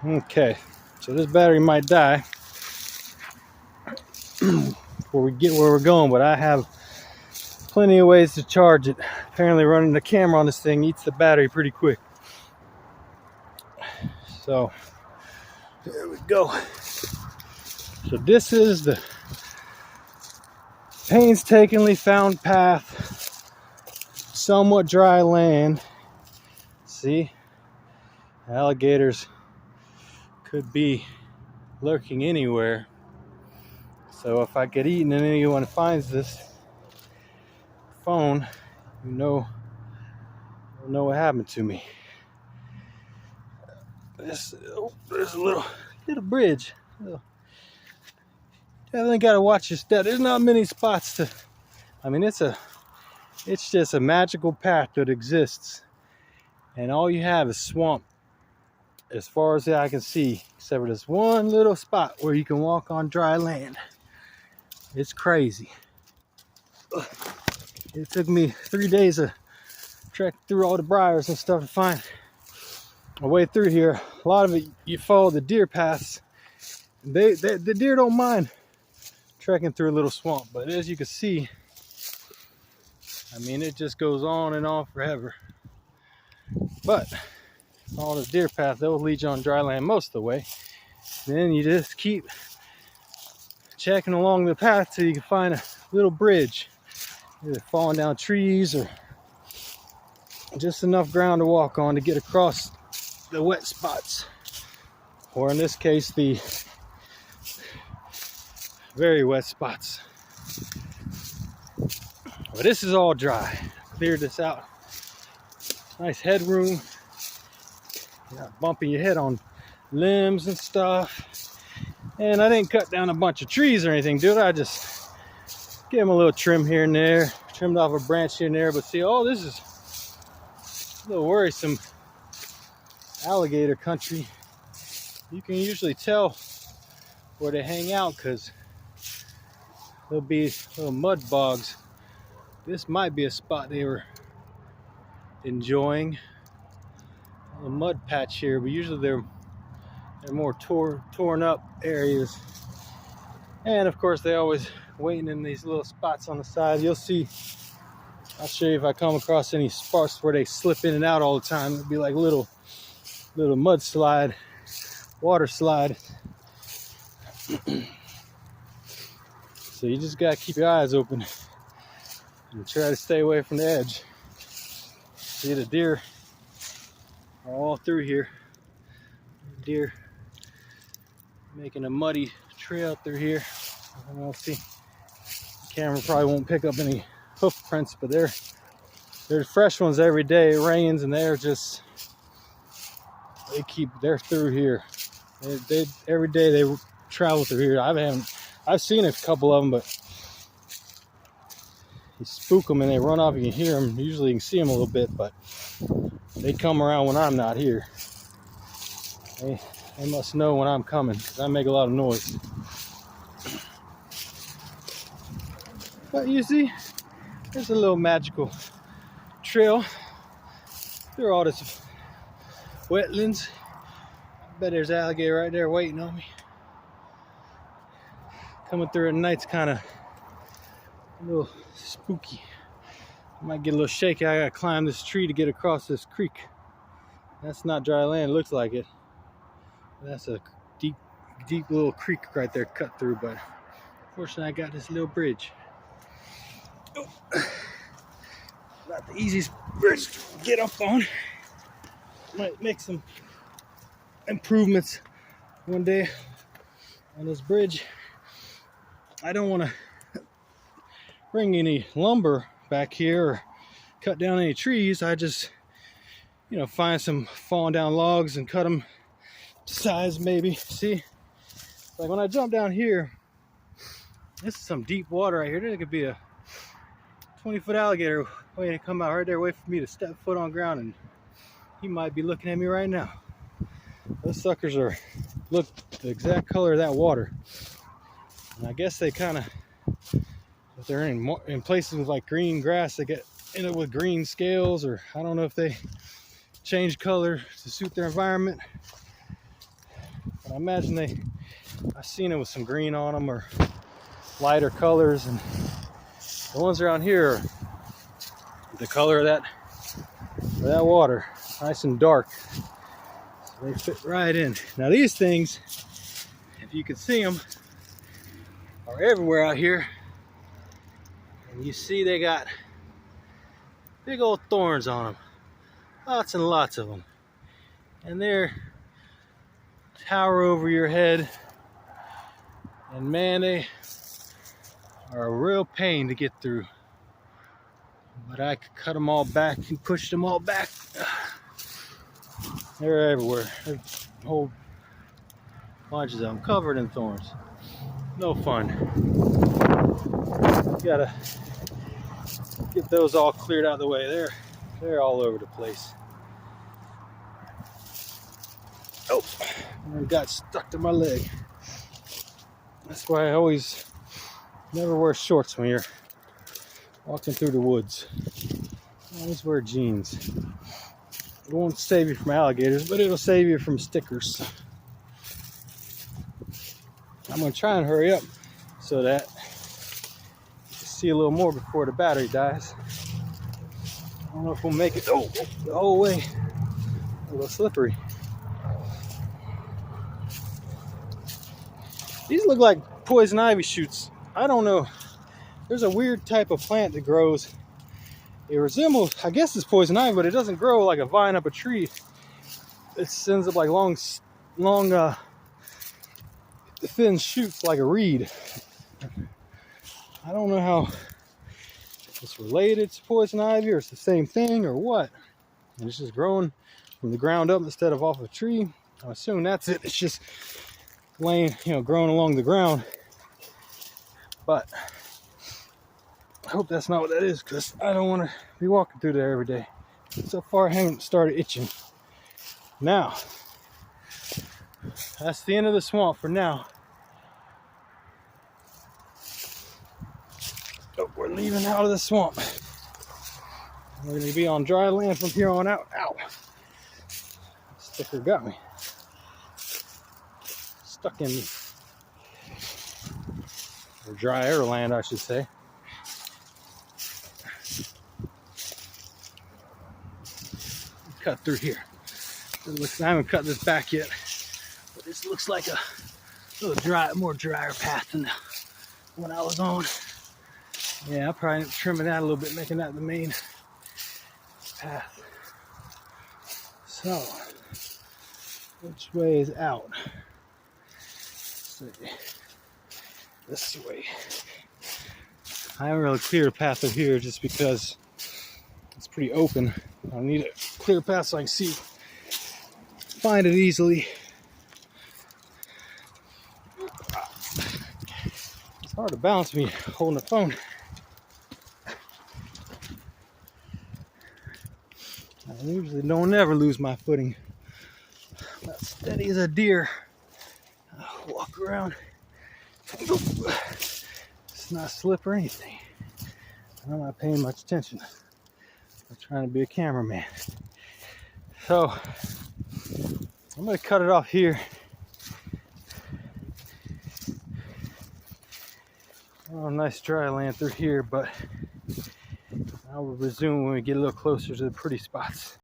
Okay, so this battery might die before we get where we're going, but I have plenty of ways to charge it. Apparently running the camera on this thing eats the battery pretty quick. So there we go. So this is the painstakingly found path, somewhat dry land. See, alligators could be lurking anywhere. So if I get eaten and anyone finds this phone, you'll know what happened to me. There's a little bridge. Definitely got to watch your step. There's not many spots to. I mean, it's just a magical path that exists, and all you have is swamp, as far as the eye can see, except for this one little spot where you can walk on dry land. It's crazy. It took me 3 days to trek through all the briars and stuff to find a way through here. A lot of it, you follow the deer paths. The deer don't mind trekking through a little swamp, but as you can see, I mean, it just goes on and on forever. But all the deer path, they'll lead you on dry land most of the way. Then you just keep checking along the path till you can find a little bridge, either falling down trees or just enough ground to walk on to get across the wet spots, or in this case, the very wet spots. But this is all dry. Cleared this out. Nice headroom. You're not bumping your head on limbs and stuff. And I didn't cut down a bunch of trees or anything, dude. I just gave them a little trim here and there. Trimmed off a branch here and there. But see, oh, this is a little worrisome. Alligator country. You can usually tell where they hang out because there'll be little mud bogs. This might be a spot they were enjoying. A mud patch here, but usually they're more torn up areas. And of course, they always waiting in these little spots on the side. You'll see. I'll show you if I come across any spots where they slip in and out all the time. It'd be like little mud slide, water slide. So you just gotta keep your eyes open and try to stay away from the edge. See, the deer are all through here. Deer making a muddy trail through here. I don't know, see, the camera probably won't pick up any hoof prints, but there's fresh ones every day. It rains and they're through here. They every day they travel through here. I've seen a couple of them, but you spook them and they run off. You can hear them. Usually you can see them a little bit, but they come around when I'm not here. They must know when I'm coming because I make a lot of noise. But you see, there's a little magical trail through all this wetlands. I bet there's an alligator right there waiting on me. Coming through at night's kind of a little spooky. I might get a little shaky. I gotta climb this tree to get across this creek. That's not dry land, looks like it. That's a deep little creek right there cut through, but fortunately I got this little bridge. Oh. Not the easiest bridge to get up on. Might make some improvements one day on this bridge. I don't want to bring any lumber back here or cut down any trees. I just, find some falling down logs and cut them size maybe. See, like when I jump down here, this is some deep water right here. There could be a 20-foot alligator waiting to come out right there, wait for me to step foot on ground, and he might be looking at me right now. Those suckers look the exact color of that water. And I guess they kind of, if they're in places with like green grass, they end up with green scales, or I don't know if they change color to suit their environment. I imagine I've seen it with some green on them or lighter colors, and the ones around here are the color of that water, nice and dark. So they fit right in. Now these things, if you can see them, are everywhere out here. And you see they got big old thorns on them. Lots and lots of them. And they're tower over your head. And man, they are a real pain to get through. But I could cut them all back and push them all back. They're everywhere. They're whole bunches of them covered in thorns. No fun. You gotta get those all cleared out of the way. They're all over the place. Oh, and got stuck to my leg. That's why I always never wear shorts when you're walking through the woods. Always wear jeans. It won't save you from alligators, but it'll save you from stickers. I'm gonna try and hurry up so that you can see a little more before the battery dies. I don't know if we'll make it the whole way. A little slippery. These look like poison ivy shoots. I don't know. There's a weird type of plant that grows. It resembles, I guess it's poison ivy, but it doesn't grow like a vine up a tree. It sends up like long, thin shoots like a reed. I don't know how it's related to poison ivy or it's the same thing or what. And it's just growing from the ground up instead of off a tree. I assume that's it. It's just laying, growing along the ground. But I hope that's not what that is, because I don't want to be walking through there every day. So far, I haven't started itching. Now, that's the end of the swamp for now. Oh, we're leaving out of the swamp. We're going to be on dry land from here on out. Ow! Sticker got me. Stuck in me. Or drier land, I should say. Cut through here. I haven't cut this back yet, but this looks like a little more drier path than the one I was on. Yeah, I'll probably trim it out a little bit, making that the main path. So, which way is out? Let's see. This way. I haven't really cleared a path through here just because it's pretty open. I need a clear path so I can find it easily. It's hard to balance me holding the phone. I usually don't ever lose my footing. I'm not steady as a deer. I'll walk around. It's not slip or anything. I'm not paying much attention. I'm trying to be a cameraman. So I'm going to cut it off here. Oh, nice dry land through here, but I will resume when we get a little closer to the pretty spots.